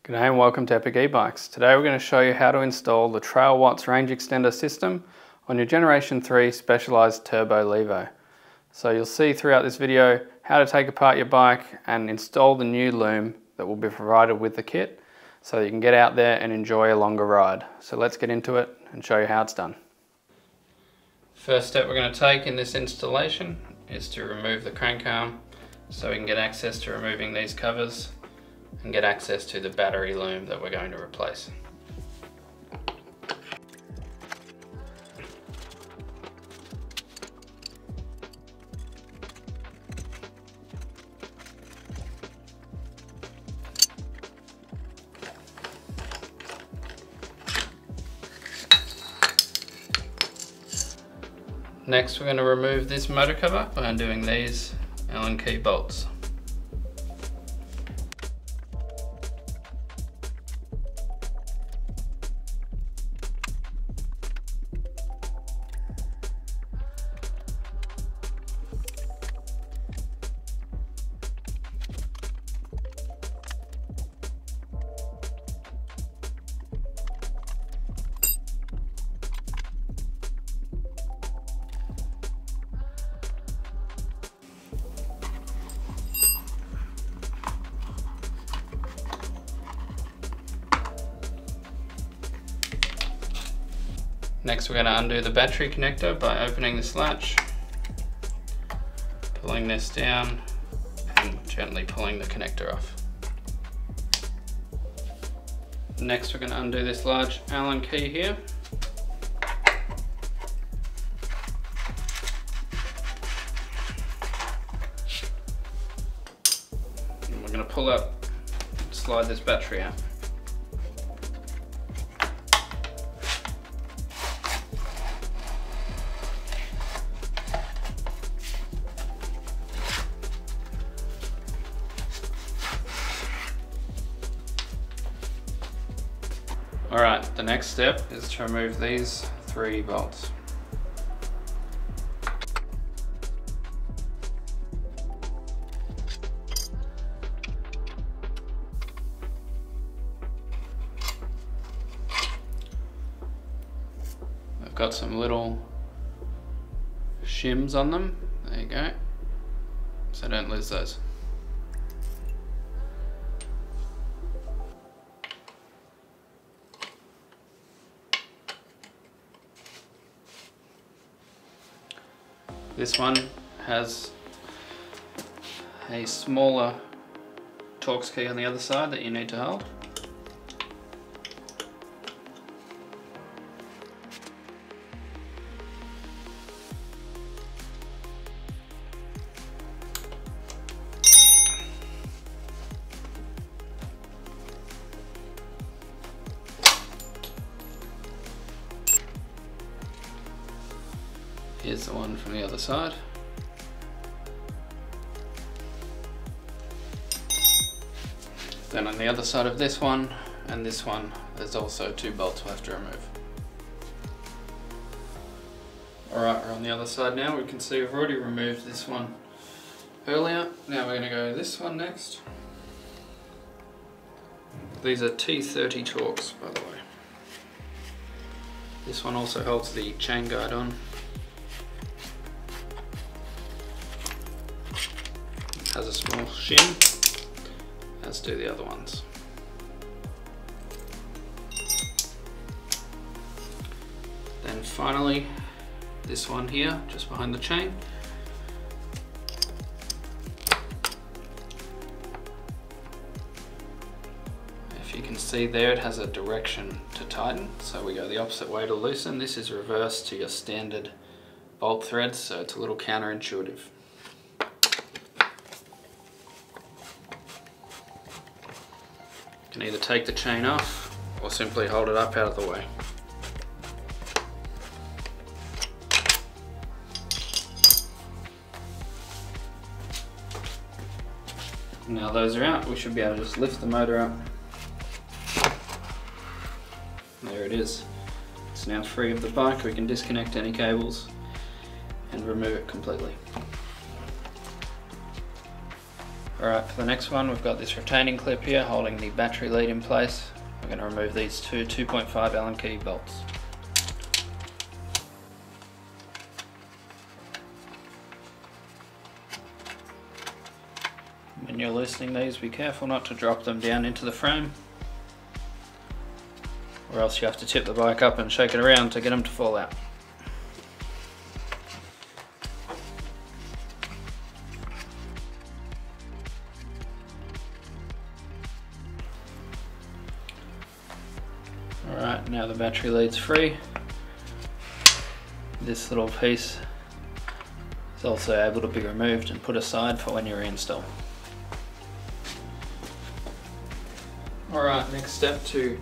G'day and welcome to Epic E-Bikes. Today we're going to show you how to install the Trailwatts Range Extender system on your Generation 3 Specialized Turbo Levo. So you'll see throughout this video how to take apart your bike and install the new Loom that will be provided with the kit so that you can get out there and enjoy a longer ride. So let's get into it and show you how it's done. First step we're going to take in this installation is to remove the crank arm so we can get access to removing these covers and get access to the battery loom that we're going to replace. Next we're going to remove this motor cover by undoing these Allen key bolts. Next we're going to undo the battery connector by opening this latch, pulling this down and gently pulling the connector off. Next we're going to undo this large Allen key here. And we're going to pull up and slide this battery out. Alright, the next step is to remove these 3 bolts. I've got some little shims on them, there you go, so don't lose those. This one has a smaller Torx key on the other side that you need to hold. Here's the one from the other side. Then on the other side of this one and this one, there's also 2 bolts we'll have to remove. Alright, we're on the other side now. We can see we've already removed this one earlier. Now we're going to go to this one next. These are T30 Torx, by the way. This one also holds the chain guide on. Has a small shim, as do the other ones. Then finally, this one here, just behind the chain. If you can see there, it has a direction to tighten, so we go the opposite way to loosen. This is reverse to your standard bolt threads, so it's a little counterintuitive. You can either take the chain off or simply hold it up out of the way. Now those are out, we should be able to just lift the motor up. There it is. It's now free of the bike. We can disconnect any cables and remove it completely. Alright, for the next one we've got this retaining clip here holding the battery lead in place. We're going to remove these two 2.5 Allen key bolts. When you're loosening these, be careful not to drop them down into the frame, or else you have to tip the bike up and shake it around to get them to fall out. Alright, now the battery lead's free. This little piece is also able to be removed and put aside for when you reinstall. Alright, next step to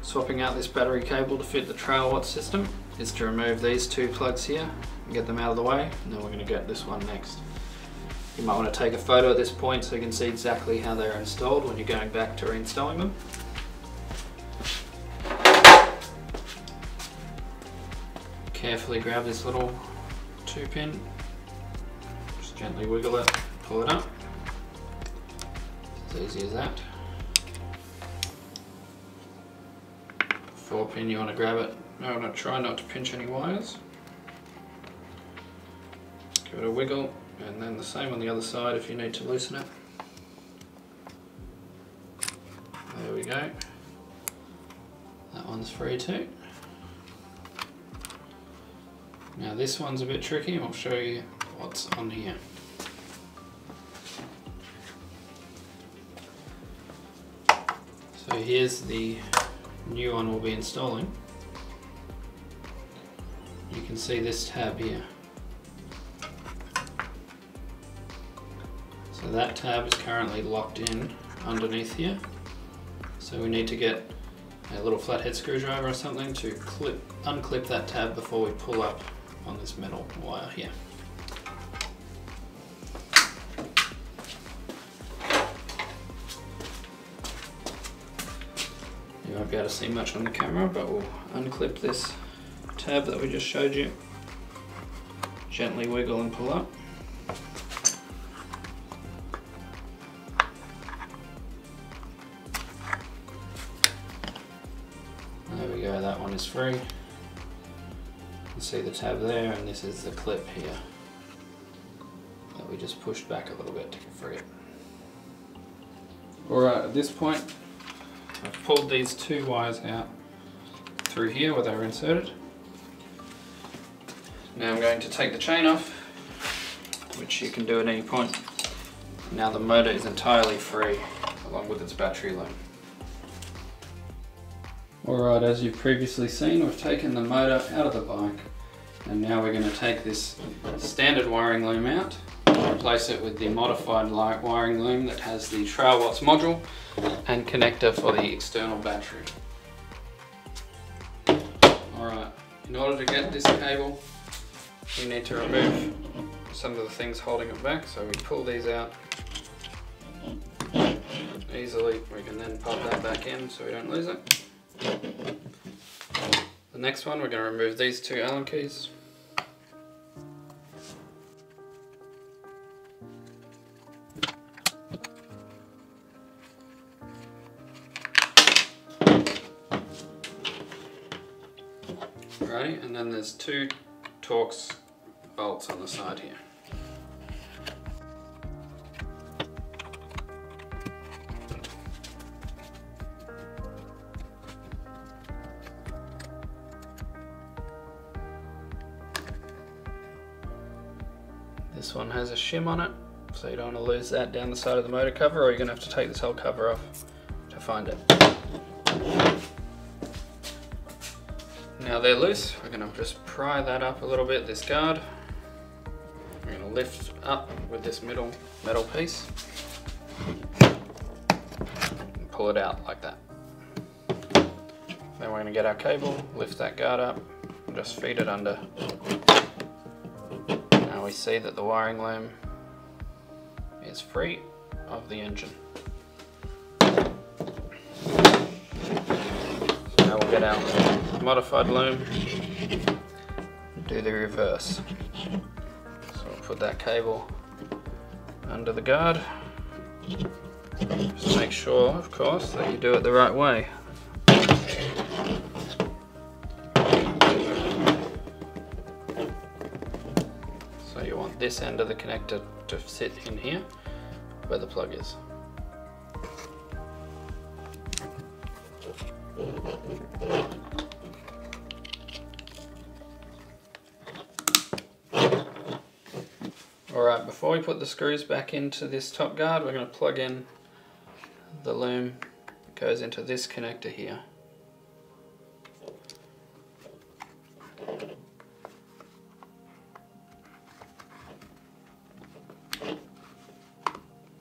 swapping out this battery cable to fit the Trailwatts system is to remove these two plugs here and get them out of the way, and then we're going to get this one next. You might want to take a photo at this point so you can see exactly how they're installed when you're going back to reinstalling them. Carefully grab this little 2-pin, just gently wiggle it, pull it up. It's as easy as that. 4-pin, you want to grab it. I want to try not to pinch any wires. Give it a wiggle, and then the same on the other side if you need to loosen it. There we go. That one's free too. Now this one's a bit tricky, I'll show you what's on here. So here's the new one we'll be installing. You can see this tab here. So that tab is currently locked in underneath here. So we need to get a little flathead screwdriver or something to unclip that tab before we pull up on this metal wire here. You won't be able to see much on the camera, but we'll unclip this tab that we just showed you. Gently wiggle and pull up. There we go, that one is free. You can see the tab there, and this is the clip here that we just pushed back a little bit to free it. Alright, at this point I've pulled these two wires out through here where they were inserted. Now I'm going to take the chain off, which you can do at any point. Now the motor is entirely free along with its battery loom. Alright, as you've previously seen, we've taken the motor out of the bike, and now we're going to take this standard wiring loom out and replace it with the modified light wiring loom that has the Trailwatts module and connector for the external battery. Alright, in order to get this cable, you need to remove some of the things holding it back, so we pull these out easily. We can then pop that back in so we don't lose it. The next one, we're going to remove these two Allen keys. Alrighty, and then there's two Torx bolts on the side here. This one has a shim on it, so you don't want to lose that down the side of the motor cover, or you're going to have to take this whole cover off to find it. Now they're loose, we're going to just pry that up a little bit, this guard. We're going to lift up with this middle metal piece and pull it out like that. Then we're going to get our cable, lift that guard up and just feed it under. Now we see that the wiring loom is free of the engine. So now we'll get our modified loom and do the reverse. So we'll put that cable under the guard Just make sure, of course, that you do it the right way. So you want this end of the connector to sit in here, where the plug is. Alright, before we put the screws back into this top guard, we're going to plug in the loom. It goes into this connector here.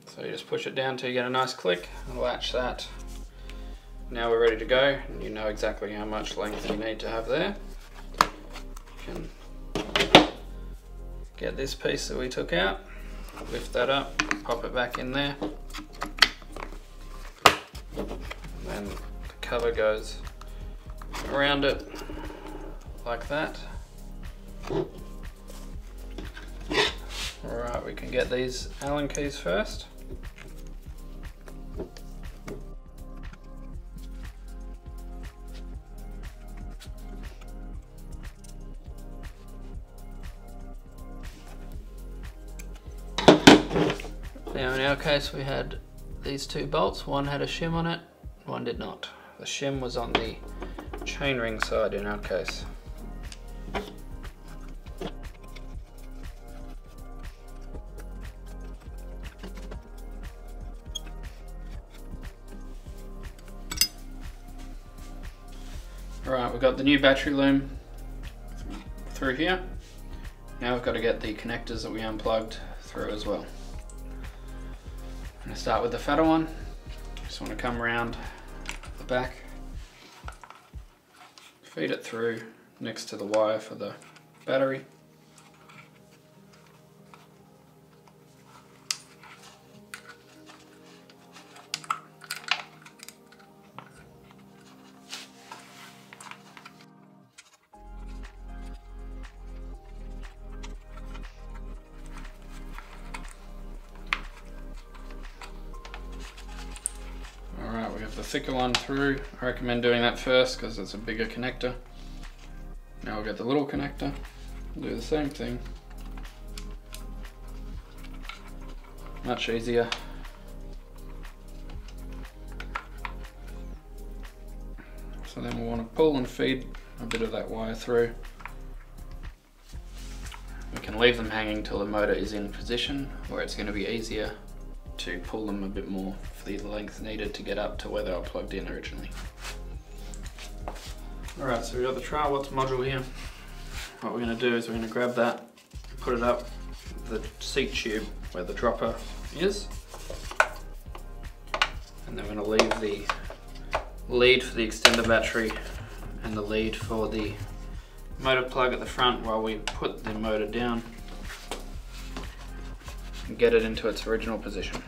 So you just push it down till you get a nice click and latch that. Now we're ready to go, and you know exactly how much length you need to have there. You can get this piece that we took out, lift that up, pop it back in there, and then the cover goes around it like that. Alright, we can get these Allen keys first. Now in our case we had these two bolts, one had a shim on it, one did not. The shim was on the chainring side in our case. Alright, we've got the new battery loom through here. Now we've got to get the connectors that we unplugged through as well. I'm going to start with the fatter one. Just want to come around the back, feed it through next to the wire for the battery. Alright, we have the thicker one through. I recommend doing that first because it's a bigger connector. Now we'll get the little connector, we'll do the same thing. Much easier. So then we'll want to pull and feed a bit of that wire through. We can leave them hanging till the motor is in position, where it's going to be easier to pull them a bit more for the length needed to get up to where they were plugged in originally. Alright, so we've got the Trailwatts module here. What we're going to do is we're going to grab that, put it up the seat tube where the dropper is, and then we're going to leave the lead for the extender battery and the lead for the motor plug at the front while we put the motor down and get it into its original position.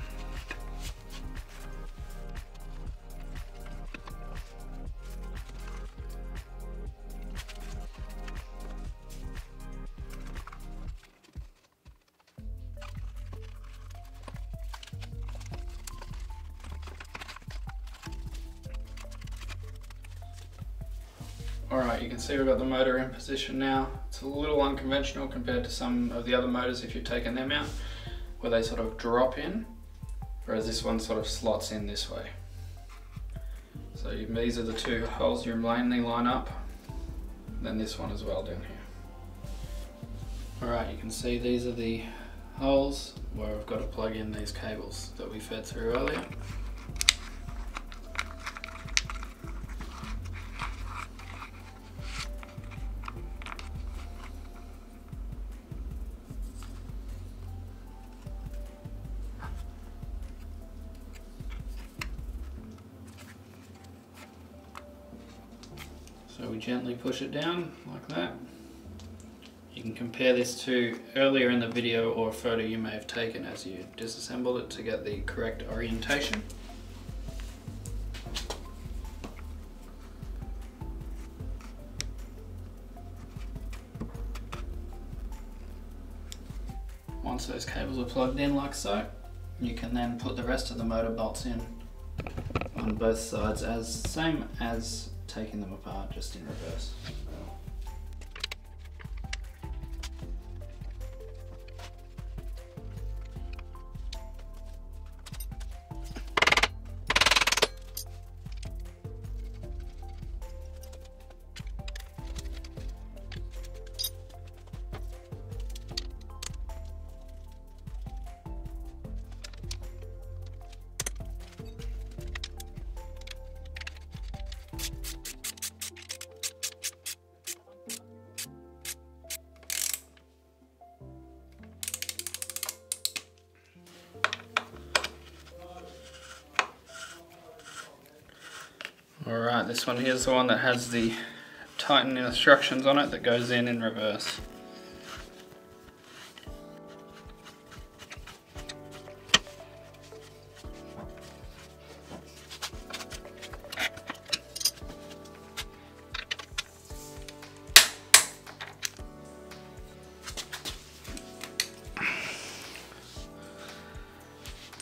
Alright, you can see we've got the motor in position now. It's a little unconventional compared to some of the other motors if you've taken them out, where they sort of drop in, whereas this one sort of slots in this way. So these are the two holes you mainly line up, then this one as well down here. Alright, you can see these are the holes where I've got to plug in these cables that we fed through earlier. So we gently push it down like that. You can compare this to earlier in the video or a photo you may have taken as you disassembled it to get the correct orientation. Once those cables are plugged in like so, You can then put the rest of the motor bolts in on both sides, same as taking them apart, just in reverse. Alright, this one here is the one that has the tightening instructions on it that goes in reverse.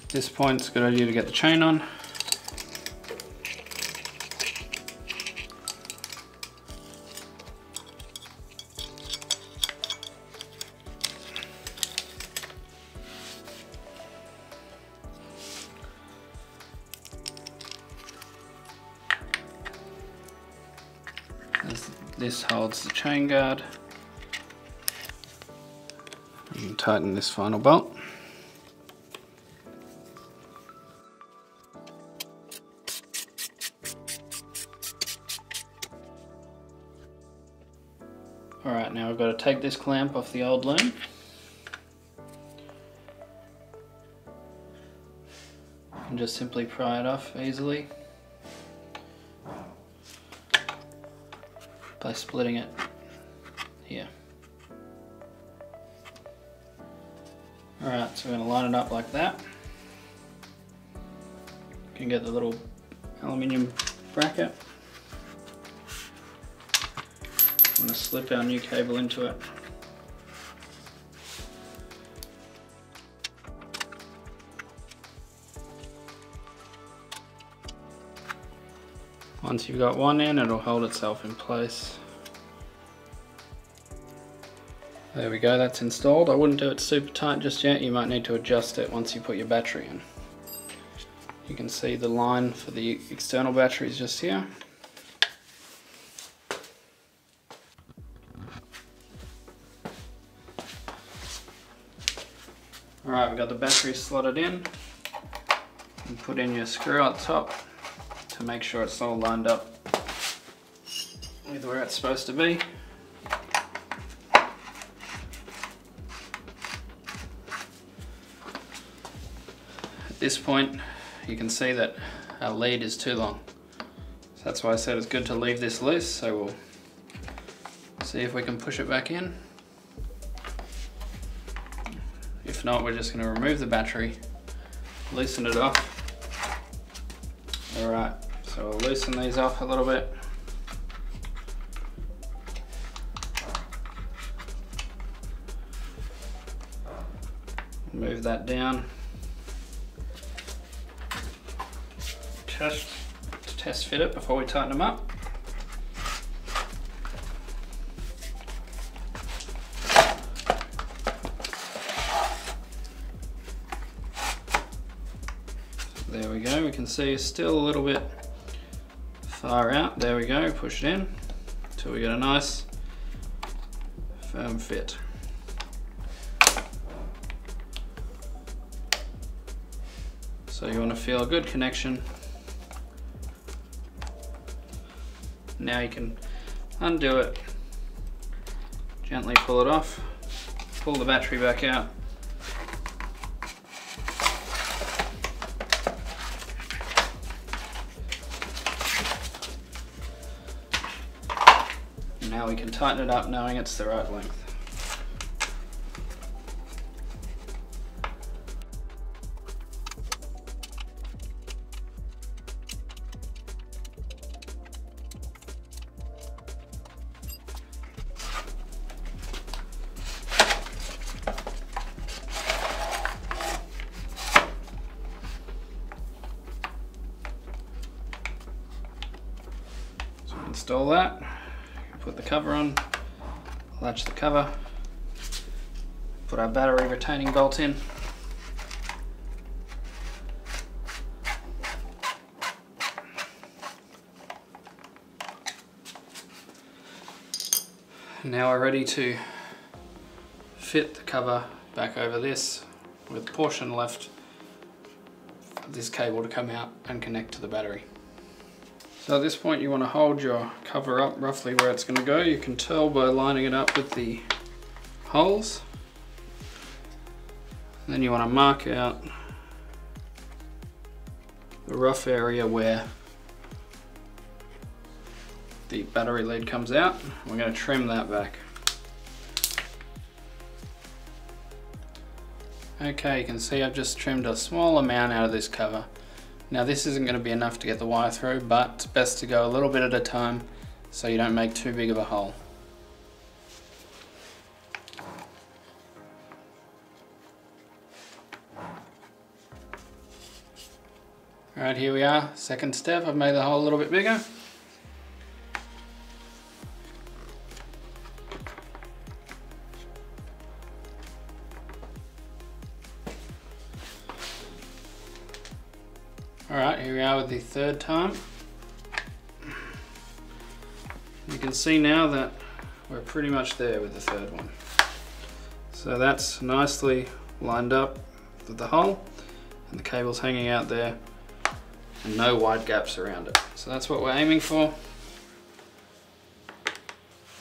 At this point, it's a good idea to get the chain on. This holds the chain guard. You can tighten this final bolt. Alright, now I've got to take this clamp off the old loom. And just simply pry it off easily by splitting it here. Alright, so we're going to line it up like that. You can get the little aluminium bracket. I'm going to slip our new cable into it. Once you've got one in, it'll hold itself in place. There we go, that's installed. I wouldn't do it super tight just yet. You might need to adjust it once you put your battery in. You can see the line for the external battery is just here. Alright, we've got the battery slotted in. And put in your screw at the top to make sure it's all lined up with where it's supposed to be. At this point, you can see that our lead is too long. So that's why I said it's good to leave this loose, so we'll see if we can push it back in. If not, we're just going to remove the battery, loosen it off. Alright, so we'll loosen these off a little bit. Move that down. Just to test fit it before we tighten them up. There we go, we can see it's still a little bit far out. There we go, push it in until we get a nice firm fit. So you want to feel a good connection. Now you can undo it, gently pull it off, pull the battery back out. Now we can tighten it up knowing it's the right length. install that. Put the cover on, latch the cover, put our battery retaining bolt in. Now we're ready to fit the cover back over this with a portion left for this cable to come out and connect to the battery. So at this point you want to hold your cover up roughly where it's going to go. You can tell by lining it up with the holes. And then you want to mark out the rough area where the battery lead comes out. We're going to trim that back. Okay, you can see I've just trimmed a small amount out of this cover. Now this isn't going to be enough to get the wire through, but it's best to go a little bit at a time so you don't make too big of a hole. Alright, here we are, second step. I've made the hole a little bit bigger. Alright, here we are with the third time. You can see now that we're pretty much there with the third one. So that's nicely lined up with the hole, and the cable's hanging out there and no wide gaps around it. So that's what we're aiming for.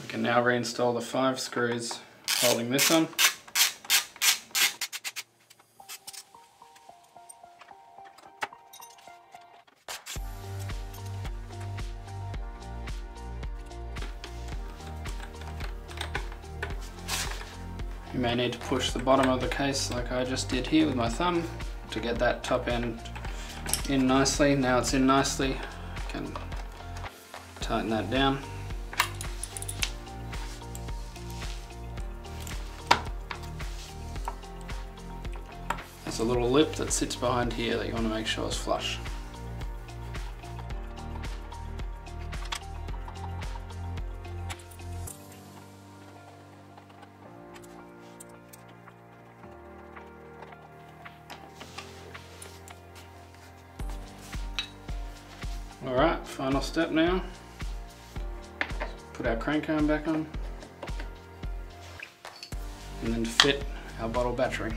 We can now reinstall the 5 screws holding this on. You may need to push the bottom of the case like I just did here with my thumb to get that top end in nicely. Now it's in nicely, I can tighten that down. There's a little lip that sits behind here that you want to make sure is flush. Alright, final step now. Put our crank arm back on and then fit our bottle battery.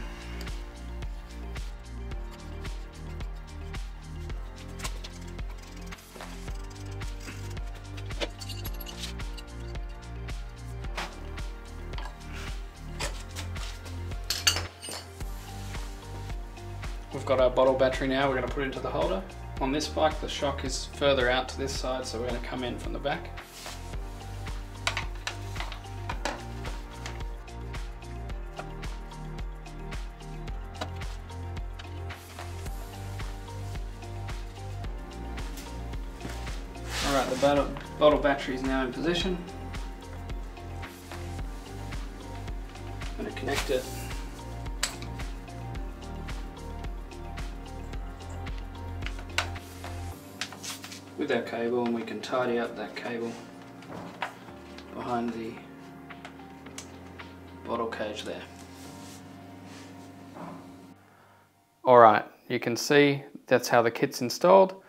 We've got our bottle battery now, we're going to put it into the holder. On this bike the shock is further out to this side, so we're going to come in from the back. Alright, the bottle battery is now in position. I'm going to connect it with our cable, and we can tidy up that cable behind the bottle cage there. Alright, you can see that's how the kit's installed.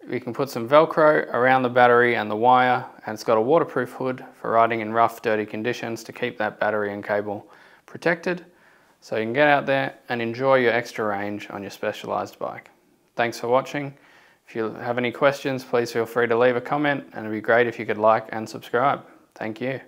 We can put some Velcro around the battery and the wire, and it's got a waterproof hood for riding in rough, dirty conditions to keep that battery and cable protected, so you can get out there and enjoy your extra range on your specialized bike. Thanks for watching. If you have any questions, please feel free to leave a comment, and it'd be great if you could like and subscribe. Thank you.